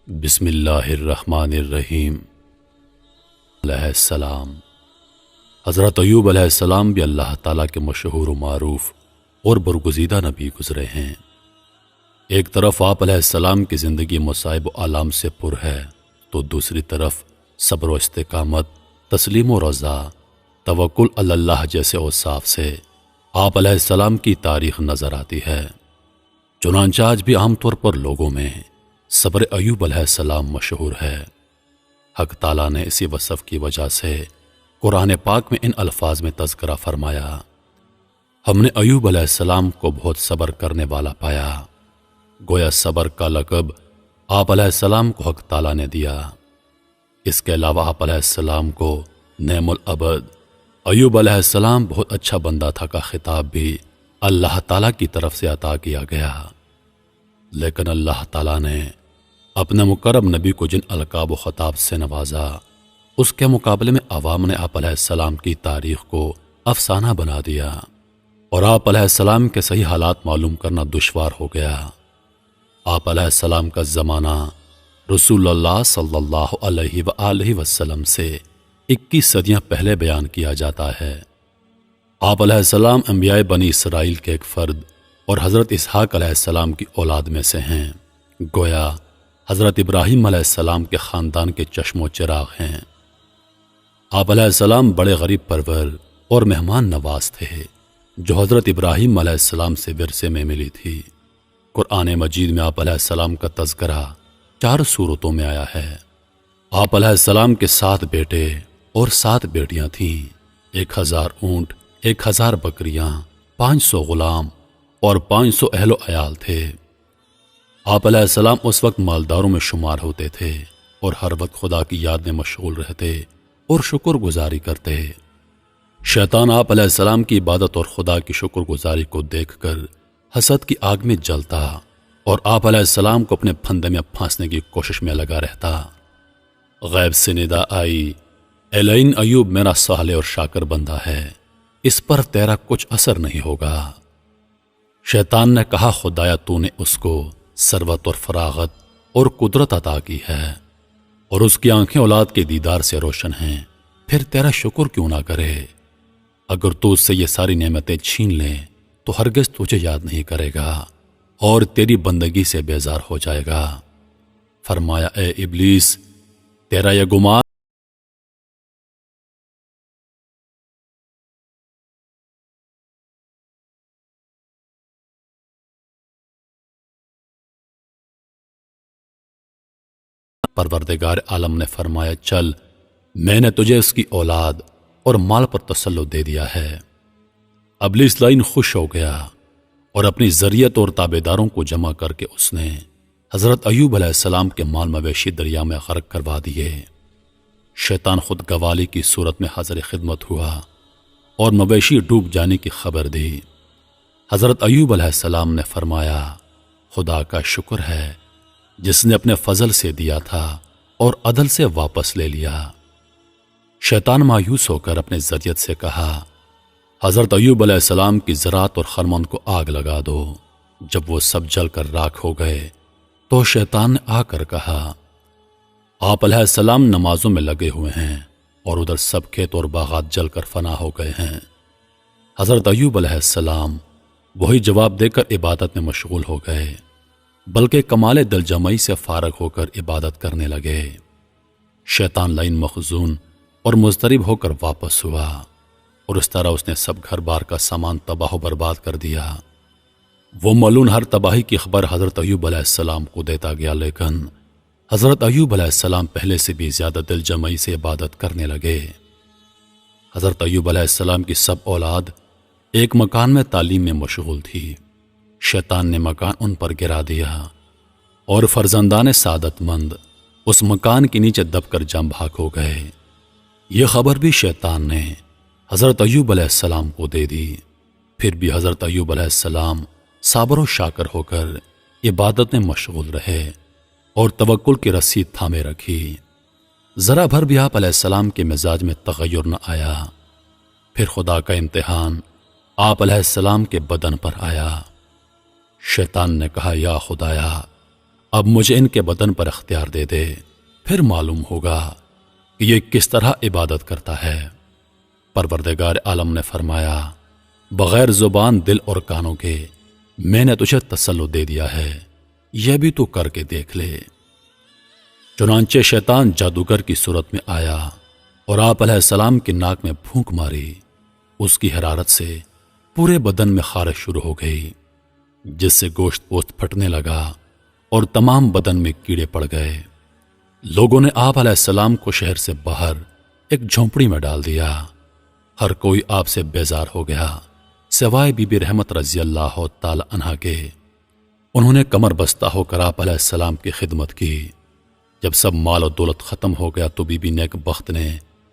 بسم اللہ الرحمن الرحیم۔ علیہ السلام۔ حضرت ایوب علیہ السلام بھی اللہ تعالیٰ کے مشہور و معروف اور برگزیدہ نبی گزرے ہیں۔ ایک طرف آپ علیہ السلام کی زندگی مصائب و آلام سے پر ہے تو دوسری طرف صبر و استقامت، تسلیم و رضا، توکل علی اللہ جیسے اوصاف سے آپ علیہ السلام کی تاریخ نظر آتی ہے۔ چنانچہ آج بھی عام طور پر لوگوں میں صبر ایوب علیہ السلام مشہور ہے۔ حق تعالیٰ نے اسی وصف کی وجہ سے قرآن پاک میں ان الفاظ میں تذکرہ فرمایا، ہم نے ایوب علیہ السلام کو بہت صبر کرنے والا پایا۔ گویا صبر کا لقب آپ علیہ السلام کو حق تعالیٰ نے دیا۔ اس کے علاوہ آپ علیہ السلام کو نعم العبد، ایوب علیہ السلام بہت اچھا بندہ تھا کا خطاب بھی اللہ تعالیٰ کی طرف سے عطا کیا گیا۔ لیکن اللہ تعالیٰ نے اپنے مقرب نبی کو جن القاب و خطاب سے نوازا، اس کے مقابلے میں عوام نے آپ علیہ السلام کی تاریخ کو افسانہ بنا دیا اور آپ علیہ السلام کے صحیح حالات معلوم کرنا دشوار ہو گیا۔ آپ علیہ السلام کا زمانہ رسول اللہ صلی اللہ علیہ وآلہ وسلم سے 21 صدیاں پہلے بیان کیا جاتا ہے۔ آپ علیہ السلام انبیاء بنی اسرائیل کے ایک فرد اور حضرت اسحاق علیہ السلام کی اولاد میں سے ہیں۔ گویا حضرت ابراہیم علیہ السلام کے خاندان کے چشم و چراغ ہیں۔ آپ علیہ السلام بڑے غریب پرور اور مہمان نواز تھے جو حضرت ابراہیم علیہ السلام سے ورثے میں ملی تھی۔ قرآن مجید میں آپ علیہ السلام کا تذکرہ 4 سورتوں میں آیا ہے۔ آپ علیہ السلام کے 7 بیٹے اور 7 بیٹیاں تھیں، 1000 اونٹ، 1000 بکریاں، 500 غلام اور 500 اہل و عیال تھے۔ آپ علیہ السلام اس وقت مالداروں میں شمار ہوتے تھے اور ہر وقت خدا کی یاد میں مشغول رہتے اور شکر گزاری کرتے۔ شیطان آپ علیہ السلام کی عبادت اور خدا کی شکر گزاری کو دیکھ کر حسد کی آگ میں جلتا اور آپ علیہ السلام کو اپنے پھندے میں پھانسنے کی کوشش میں لگا رہتا۔ غیب سے ندا آئی، اے لئن ایوب میرا صالح اور شاکر بندہ ہے، اس پر تیرا کچھ اثر نہیں ہوگا۔ شیطان نے کہا، خدایا تو نے اس کو ثروت اور فراغت اور قدرت عطا کی ہے اور اس کی آنکھیں اولاد کے دیدار سے روشن ہیں، پھر تیرا شکر کیوں نہ کرے؟ اگر تو اس سے یہ ساری نعمتیں چھین لے تو ہرگز تجھے یاد نہیں کرے گا اور تیری بندگی سے بیزار ہو جائے گا۔ فرمایا، اے ابلیس، تیرا یہ گمان پروردگار عالم نے فرمایا، چل، میں نے تجھے اس کی اولاد اور مال پر تسلط دے دیا ہے۔ ابلیس لعین خوش ہو گیا اور اپنی ذریت اور تابعداروں کو جمع کر کے اس نے حضرت ایوب علیہ السلام کے مال مویشی دریا میں غرق کروا دیے۔ شیطان خود گوالی کی صورت میں حاضر خدمت ہوا اور مویشی ڈوب جانے کی خبر دی۔ حضرت ایوب علیہ السلام نے فرمایا، خدا کا شکر ہے جس نے اپنے فضل سے دیا تھا اور عدل سے واپس لے لیا۔ شیطان مایوس ہو کر اپنے ذریت سے کہا، حضرت ایوب علیہ السلام کی زراعت اور خرمن کو آگ لگا دو۔ جب وہ سب جل کر راکھ ہو گئے تو شیطان نے آ کر کہا، آپ علیہ السلام نمازوں میں لگے ہوئے ہیں اور ادھر سب کھیت اور باغات جل کر فنا ہو گئے ہیں۔ حضرت ایوب علیہ السلام وہی جواب دے کر عبادت میں مشغول ہو گئے، بلکہ کمال دل جمعی سے فارغ ہو کر عبادت کرنے لگے۔ شیطان لعین مخزون اور مضطرب ہو کر واپس ہوا اور اس طرح اس نے سب گھر بار کا سامان تباہ و برباد کر دیا۔ وہ ملعون ہر تباہی کی خبر حضرت ایوب علیہ السلام کو دیتا گیا، لیکن حضرت ایوب علیہ السلام پہلے سے بھی زیادہ دل جمعی سے عبادت کرنے لگے۔ حضرت ایوب علیہ السلام کی سب اولاد ایک مکان میں تعلیم میں مشغول تھی۔ شیطان نے مکان ان پر گرا دیا اور فرزندان سعادت مند اس مکان کے نیچے دب کر جم بھاگ ہو گئے۔ یہ خبر بھی شیطان نے حضرت ایوب علیہ السلام کو دے دی۔ پھر بھی حضرت ایوب علیہ السلام صابر و شاکر ہو کر عبادت میں مشغول رہے اور توکل کی رسید تھامے رکھی۔ ذرا بھر بھی آپ علیہ السلام کے مزاج میں تغیر نہ آیا۔ پھر خدا کا امتحان آپ علیہ السلام کے بدن پر آیا۔ شیطان نے کہا، یا خدایا، اب مجھے ان کے بدن پر اختیار دے دے، پھر معلوم ہوگا کہ یہ کس طرح عبادت کرتا ہے۔ پروردگار عالم نے فرمایا، بغیر زبان، دل اور کانوں کے میں نے تجھے تسلط دے دیا ہے، یہ بھی تو کر کے دیکھ لے۔ چنانچہ شیطان جادوگر کی صورت میں آیا اور آپ علیہ السلام کی ناک میں پھونک ماری۔ اس کی حرارت سے پورے بدن میں خارش شروع ہو گئی، جس سے گوشت پوست پھٹنے لگا اور تمام بدن میں کیڑے پڑ گئے۔ لوگوں نے آپ علیہ السلام کو شہر سے باہر ایک جھونپڑی میں ڈال دیا۔ ہر کوئی آپ سے بیزار ہو گیا سوائے بی بی رحمت رضی اللہ تعالی عنہا کے۔ انہوں نے کمر بستہ ہو کر آپ علیہ السلام کی خدمت کی۔ جب سب مال و دولت ختم ہو گیا تو بی بی نیک بخت نے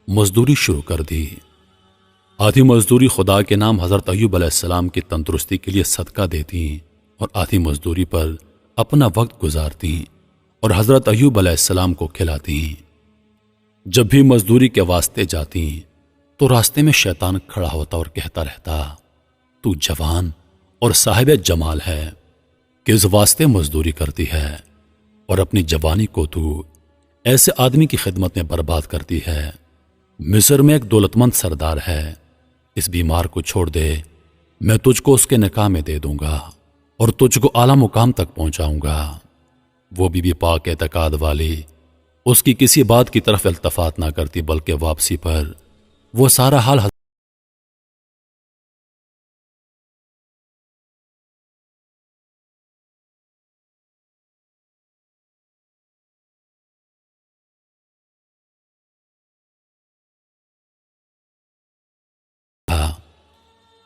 مزدوری شروع کر دی۔ آدھی مزدوری خدا کے نام حضرت ایوب علیہ السلام کی تندرستی کے لیے صدقہ دیتی اور آدھی مزدوری پر اپنا وقت گزارتی اور حضرت ایوب علیہ السلام کو کھلاتی۔ جب بھی مزدوری کے واسطے جاتی تو راستے میں شیطان کھڑا ہوتا اور کہتا رہتا، تو جوان اور صاحب جمال ہے، کس واسطے مزدوری کرتی ہے اور اپنی جوانی کو تو ایسے آدمی کی خدمت میں برباد کرتی ہے۔ مصر میں ایک دولت مند سردار ہے، اس بیمار کو چھوڑ دے، میں تجھ کو اس کے نکاح میں دے دوں گا اور تجھ کو اعلیٰ مقام تک پہنچاؤں گا۔ وہ بی بی پاک اعتقاد والی اس کی کسی بات کی طرف التفات نہ کرتی، بلکہ واپسی پر وہ سارا حال تھا۔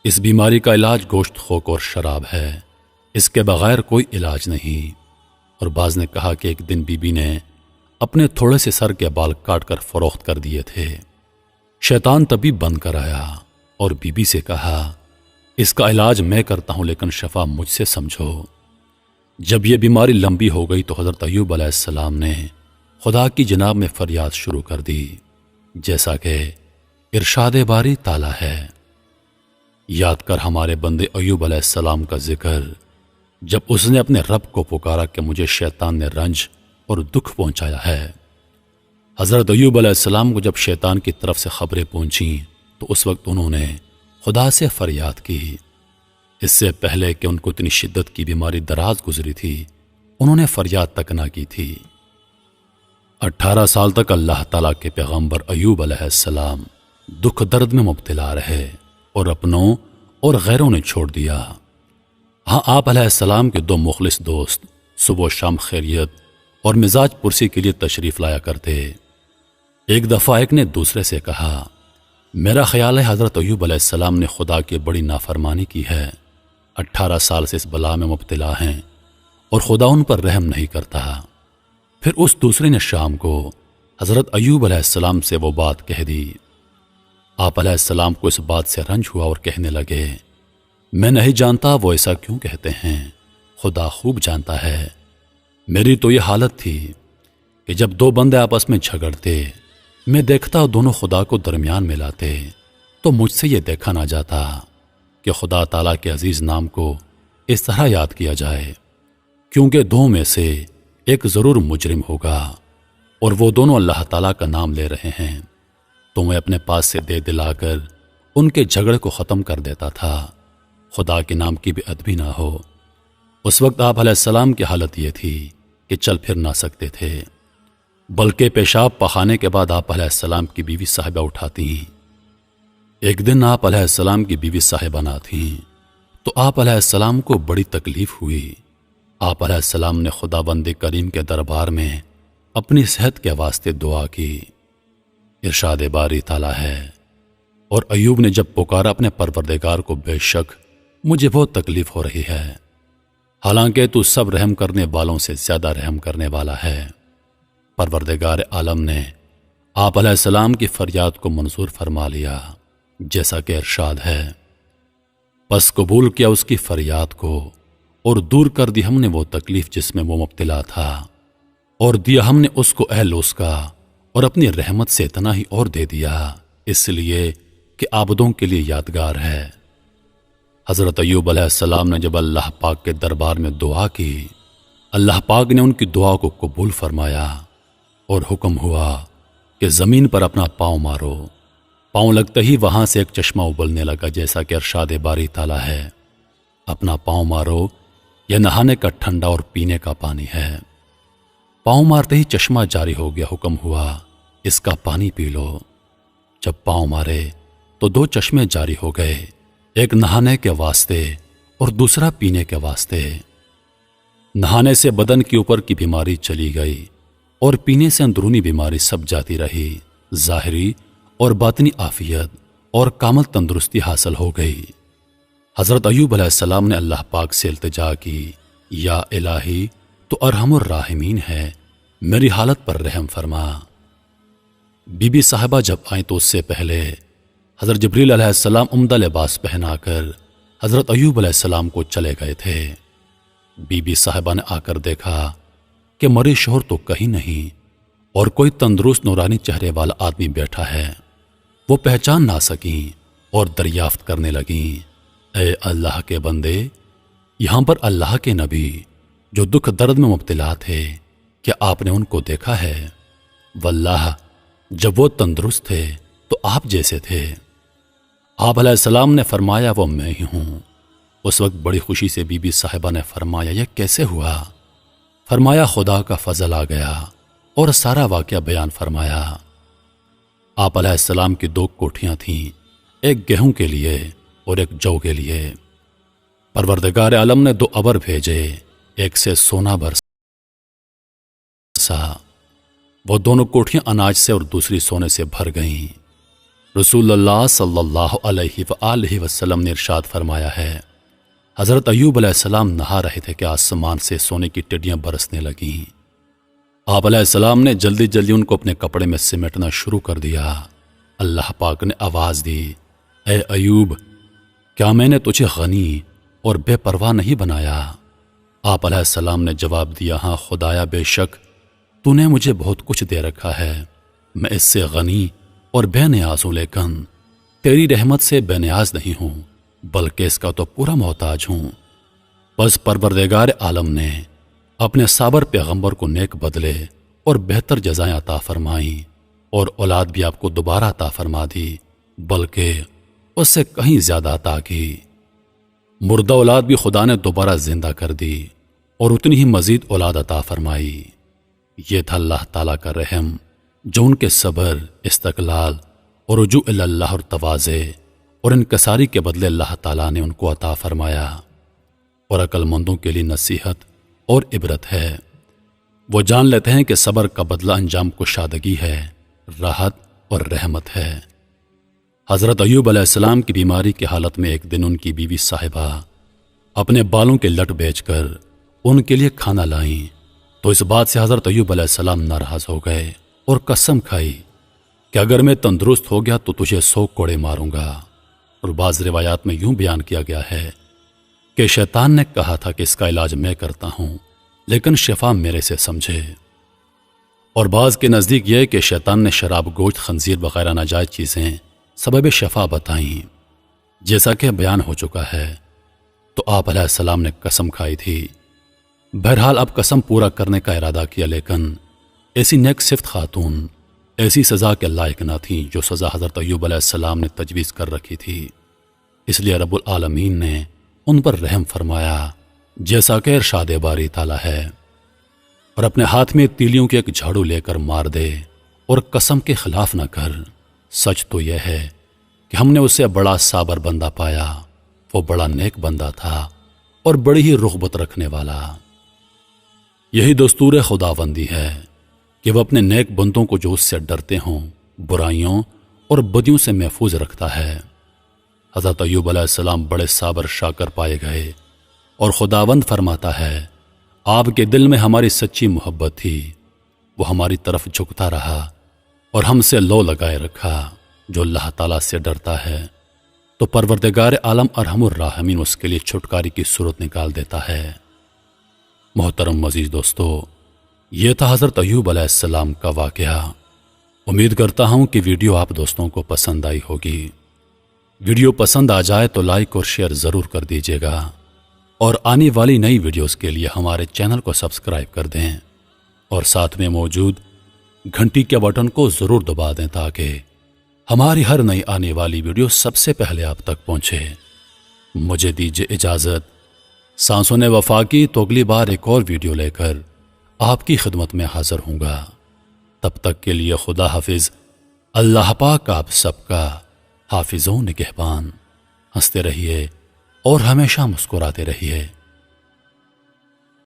اس بیماری کا علاج گوشت خوک اور شراب ہے، اس کے بغیر کوئی علاج نہیں۔ اور بعض نے کہا کہ ایک دن بی بی نے اپنے تھوڑے سے سر کے بال کاٹ کر فروخت کر دیے تھے۔ شیطان طبیب بن کر آیا اور بی بی سے کہا، اس کا علاج میں کرتا ہوں لیکن شفا مجھ سے سمجھو۔ جب یہ بیماری لمبی ہو گئی تو حضرت ایوب علیہ السلام نے خدا کی جناب میں فریاد شروع کر دی، جیسا کہ ارشاد باری تعالی ہے، یاد کر ہمارے بندے ایوب علیہ السلام کا ذکر، جب اس نے اپنے رب کو پکارا کہ مجھے شیطان نے رنج اور دکھ پہنچایا ہے۔ حضرت ایوب علیہ السلام کو جب شیطان کی طرف سے خبریں پہنچیں تو اس وقت انہوں نے خدا سے فریاد کی۔ اس سے پہلے کہ ان کو اتنی شدت کی بیماری دراز گزری تھی، انہوں نے فریاد تک نہ کی تھی۔ 18 سال تک اللہ تعالیٰ کے پیغمبر ایوب علیہ السلام دکھ درد میں مبتلا رہے اور اپنوں اور غیروں نے چھوڑ دیا۔ ہاں، آپ علیہ السلام کے 2 مخلص دوست صبح و شام خیریت اور مزاج پرسی کے لیے تشریف لایا کرتے۔ ایک دفعہ ایک نے دوسرے سے کہا، میرا خیال ہے حضرت ایوب علیہ السلام نے خدا کی بڑی نافرمانی کی ہے، 18 سال سے اس بلا میں مبتلا ہیں اور خدا ان پر رحم نہیں کرتا۔ پھر اس دوسرے نے شام کو حضرت ایوب علیہ السلام سے وہ بات کہہ دی۔ آپ علیہ السلام کو اس بات سے رنج ہوا اور کہنے لگے، میں نہیں جانتا وہ ایسا کیوں کہتے ہیں، خدا خوب جانتا ہے۔ میری تو یہ حالت تھی کہ جب 2 بندے آپس میں جھگڑتے، میں دیکھتا دونوں خدا کو درمیان میں لاتے تو مجھ سے یہ دیکھا نہ جاتا کہ خدا تعالیٰ کے عزیز نام کو اس طرح یاد کیا جائے، کیونکہ 2 میں سے ایک ضرور مجرم ہوگا اور وہ دونوں اللہ تعالیٰ کا نام لے رہے ہیں، تو میں اپنے پاس سے دے دلا کر ان کے جھگڑے کو ختم کر دیتا تھا، خدا کے نام کی بھی ادبی نہ ہو۔ اس وقت آپ علیہ السلام کی حالت یہ تھی کہ چل پھر نہ سکتے تھے، بلکہ پیشاب پخانے کے بعد آپ علیہ السلام کی بیوی صاحبہ اٹھاتی ہیں۔ ایک دن آپ علیہ السلام کی بیوی صاحبہ نہ تھیں تو آپ علیہ السلام کو بڑی تکلیف ہوئی۔ آپ علیہ السلام نے خدا بند کریم کے دربار میں اپنی صحت کے واسطے دعا کی۔ ارشاد باری تعالی ہے، اور ایوب نے جب پکارا اپنے پروردگار کو، بے شک مجھے بہت تکلیف ہو رہی ہے، حالانکہ تو سب رحم کرنے والوں سے زیادہ رحم کرنے والا ہے۔ پروردگار عالم نے آپ علیہ السلام کی فریاد کو منظور فرما لیا، جیسا کہ ارشاد ہے، پس قبول کیا اس کی فریاد کو اور دور کر دی ہم نے وہ تکلیف جس میں وہ مبتلا تھا، اور دیا ہم نے اس کو اہل اس کا، اور اپنی رحمت سے اتنا ہی اور دے دیا، اس لیے کہ عابدوں کے لیے یادگار ہے۔ حضرت ایوب علیہ السلام نے جب اللہ پاک کے دربار میں دعا کی، اللہ پاک نے ان کی دعا کو قبول فرمایا اور حکم ہوا کہ زمین پر اپنا پاؤں مارو۔ پاؤں لگتے ہی وہاں سے ایک چشمہ ابلنے لگا، جیسا کہ ارشاد باری تعالیٰ ہے، اپنا پاؤں مارو، یہ نہانے کا ٹھنڈا اور پینے کا پانی ہے۔ پاؤں مارتے ہی چشمہ جاری ہو گیا، حکم ہوا اس کا پانی پی لو۔ جب پاؤں مارے تو 2 چشمے جاری ہو گئے، ایک نہانے کے واسطے اور دوسرا پینے کے واسطے۔ نہانے سے بدن کے اوپر کی بیماری چلی گئی اور پینے سے اندرونی بیماری سب جاتی رہی، ظاہری اور باطنی عافیت اور کامل تندرستی حاصل ہو گئی۔ حضرت ایوب علیہ السلام نے اللہ پاک سے التجا کی، یا الہی تو ارحم الراحمین ہے، میری حالت پر رحم فرما۔ بی بی صاحبہ جب آئیں تو اس سے پہلے حضرت جبریل علیہ السلام عمدہ لباس پہنا کر حضرت ایوب علیہ السلام کو چلے گئے تھے۔ بی بی صاحبہ نے آ کر دیکھا کہ مریض شوہر تو کہیں نہیں اور کوئی تندرست نورانی چہرے والا آدمی بیٹھا ہے۔ وہ پہچان نہ سکیں اور دریافت کرنے لگیں، اے اللہ کے بندے، یہاں پر اللہ کے نبی جو دکھ درد میں مبتلا تھے، کیا آپ نے ان کو دیکھا ہے؟ واللہ جب وہ تندرست تھے تو آپ جیسے تھے۔ آپ علیہ السلام نے فرمایا وہ میں ہی ہوں۔ اس وقت بڑی خوشی سے بی بی صاحبہ نے فرمایا یہ کیسے ہوا؟ فرمایا خدا کا فضل آ گیا اور سارا واقعہ بیان فرمایا۔ آپ علیہ السلام کی 2 کوٹھیاں تھیں، ایک گیہوں کے لیے اور ایک جو کے لیے۔ پروردگار عالم نے 2 ابر بھیجے، ایک سے سونا برسا، وہ دونوں کوٹھیاں اناج سے اور دوسری سونے سے بھر گئیں۔ رسول اللہ صلی اللہ علیہ وآلہ وسلم نے ارشاد فرمایا ہے، حضرت ایوب علیہ السلام نہا رہے تھے کہ آسمان سے سونے کی ٹڈیاں برسنے لگیں۔ آپ علیہ السلام نے جلدی جلدی ان کو اپنے کپڑے میں سمیٹنا شروع کر دیا۔ اللہ پاک نے آواز دی، اے ایوب، کیا میں نے تجھے غنی اور بے پرواہ نہیں بنایا؟ آپ علیہ السلام نے جواب دیا، ہاں خدایا، بے شک تو نے مجھے بہت کچھ دے رکھا ہے، میں اس سے غنی اور بے نیاز ہوں، لیکن تیری رحمت سے بے نیاز نہیں ہوں، بلکہ اس کا تو پورا محتاج ہوں۔ بس پروردگار عالم نے اپنے صابر پیغمبر کو نیک بدلے اور بہتر جزائیں عطا فرمائیں، اور اولاد بھی آپ کو دوبارہ عطا فرما دی، بلکہ اس سے کہیں زیادہ عطا کی۔ مردہ اولاد بھی خدا نے دوبارہ زندہ کر دی اور اتنی ہی مزید اولاد عطا فرمائی۔ یہ تھا اللہ تعالیٰ کا رحم جو ان کے صبر، استقلال اور رجوع اللہ اور تواضع اور انکساری کے بدلے اللہ تعالیٰ نے ان کو عطا فرمایا، اور عقل مندوں کے لیے نصیحت اور عبرت ہے۔ وہ جان لیتے ہیں کہ صبر کا بدلہ انجام کشادگی ہے، راحت اور رحمت ہے۔ حضرت ایوب علیہ السلام کی بیماری کی حالت میں ایک دن ان کی بیوی صاحبہ اپنے بالوں کے لٹ بیچ کر ان کے لیے کھانا لائیں، تو اس بات سے حضرت ایوب علیہ السلام ناراض ہو گئے اور قسم کھائی کہ اگر میں تندرست ہو گیا تو تجھے 100 کوڑے ماروں گا۔ اور بعض روایات میں یوں بیان کیا گیا ہے کہ شیطان نے کہا تھا کہ اس کا علاج میں کرتا ہوں، لیکن شفا میرے سے سمجھے۔ اور بعض کے نزدیک یہ کہ شیطان نے شراب، گوشت، خنزیر وغیرہ ناجائز چیزیں سبب شفا بتائیں، جیسا کہ بیان ہو چکا ہے۔ تو آپ علیہ السلام نے قسم کھائی تھی۔ بہرحال اب قسم پورا کرنے کا ارادہ کیا، لیکن ایسی نیک صفت خاتون ایسی سزا کے لائق نہ تھی جو سزا حضرت ایوب علیہ السلام نے تجویز کر رکھی تھی۔ اس لیے رب العالمین نے ان پر رحم فرمایا، جیسا کہ ارشاد باری تعالیٰ ہے، اور اپنے ہاتھ میں تیلیوں کے ایک جھاڑو لے کر مار دے اور قسم کے خلاف نہ کر۔ سچ تو یہ ہے کہ ہم نے اسے بڑا صابر بندہ پایا، وہ بڑا نیک بندہ تھا اور بڑی ہی رغبت رکھنے والا۔ یہی دستور خداوندی ہے کہ وہ اپنے نیک بندوں کو جو اس سے ڈرتے ہوں برائیوں اور بدیوں سے محفوظ رکھتا ہے۔ حضرت ایوب علیہ السلام بڑے صابر شاکر پائے گئے، اور خداوند فرماتا ہے، آپ کے دل میں ہماری سچی محبت تھی، وہ ہماری طرف جھکتا رہا اور ہم سے لو لگائے رکھا۔ جو اللہ تعالیٰ سے ڈرتا ہے تو پروردگار عالم ارحم الراحمین اس کے لیے چھٹکاری کی صورت نکال دیتا ہے۔ محترم عزیز دوستو، یہ تھا حضرت ایوب علیہ السلام کا واقعہ۔ امید کرتا ہوں کہ ویڈیو آپ دوستوں کو پسند آئی ہوگی۔ ویڈیو پسند آ جائے تو لائک اور شیئر ضرور کر دیجیے گا۔ اور آنے والی نئی ویڈیوز کے لیے ہمارے چینل کو سبسکرائب کر دیں اور ساتھ میں موجود گھنٹی کے بٹن کو ضرور دبا دیں تاکہ ہماری ہر نئی آنے والی ویڈیو سب سے پہلے آپ تک پہنچے۔ مجھے دیجیے اجازت۔ سانسوں نے وفا کی تو اگلی بار ایک اور ویڈیو لے کر آپ کی خدمت میں حاضر ہوں گا۔ تب تک کے لیے خدا حافظ۔ اللہ پاک آپ سب کا حافظ و نگہبان۔ ہنستے رہیے اور ہمیشہ مسکراتے رہیے۔